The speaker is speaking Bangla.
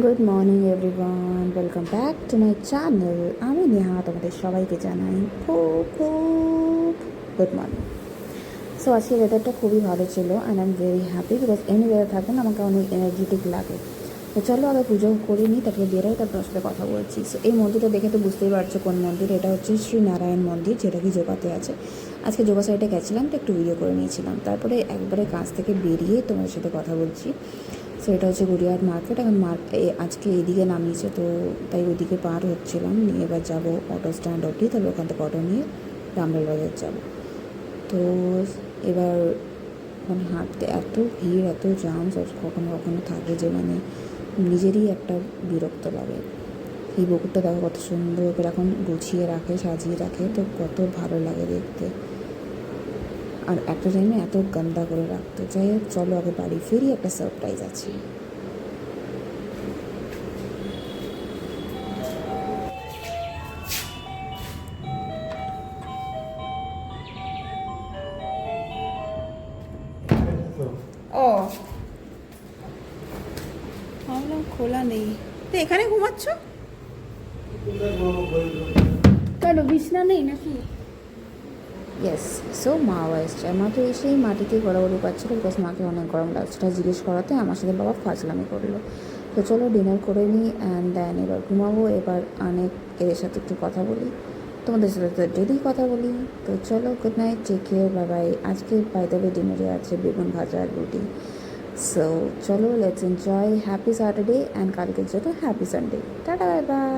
Good morning everyone, welcome back to my channel. আমি নেহা, তোমাদের সবাইকে জানাই খুব খুব গুড মর্নিং। সো আজকে ওয়েদারটা খুবই ভালো ছিল and I am very happy because any weather থাকলে না আমাকে অনেক এনার্জেটিক লাগে। তো চলো আগে পুজো করে নিই, তারপরে বেরোই, তারপর সাথে কথা বলছি। সো এই মন্দিরটা দেখে তো বুঝতেই পারছো কোন মন্দির। এটা হচ্ছে শ্রী নারায়ণ মন্দির, যেটা কি যোগাতে আছে। আজকে যোগা সাইডে গেছিলাম তো একটু ভিডিও করে নিয়েছিলাম, তারপরে একবারে কাজ থেকে বেরিয়ে তোমাদের সাথে কথা বলছি। সো এটা হচ্ছে গড়িয়াহাট মার্কেট। এখন আজকে এইদিকে নামিয়েছে, তো তাই ওইদিকে পার হচ্ছিলাম, নিয়ে এবার যাবো অটো স্ট্যান্ড অবধি, তারপর ওখান থেকে অটো নিয়ে রামলাল বাজার যাবো। তো এবার মানে হাঁটতে এত ভিড়, এত জাম, কখনো কখনো থাকে যে মানে নিজেরই একটা বিরক্ত লাগে। এই বকুরটা দেখো কত সুন্দর করে এখন গুছিয়ে রাখে, সাজিয়ে রাখে, তো কত ভালো লাগে দেখতে। আর একটা টাইমে এত গন্দা করে রাখতো। যাই হোক, চলো আগে বাড়ি ফিরি, একটা সারপ্রাইজ আছে। ও, ভাবলাম খোলা নেই। তো এখানে ঘুমাচ্ছ কেন? বিছনা নেই নাকি? ইয়েস। সো মাও এসছে, মা তো এসেই মাটিতে গড়াগড়ি পাচ্ছিল, বিকজ মাকে অনেক গরম লাগছিলো। জিজ্ঞেস করাতে আমার সাথে বাবা ফাজলামি করলো। তো চলো ডিনার করে নিই অ্যান্ড দেন এবার ঘুমাবো। এবার অনেক এদের সাথে একটু কথা বলি, তোমাদের সাথে তো ডেলি কথা বলি। তো চলো, good night, take care, bye bye. আজকে বাই দ্য ওয়ে ডিনারে আছে বেগুন ভাজা আর রুটি। সো চলো, let's enjoy, happy Saturday and কালকের জন্য happy Sunday. Tata, bye by.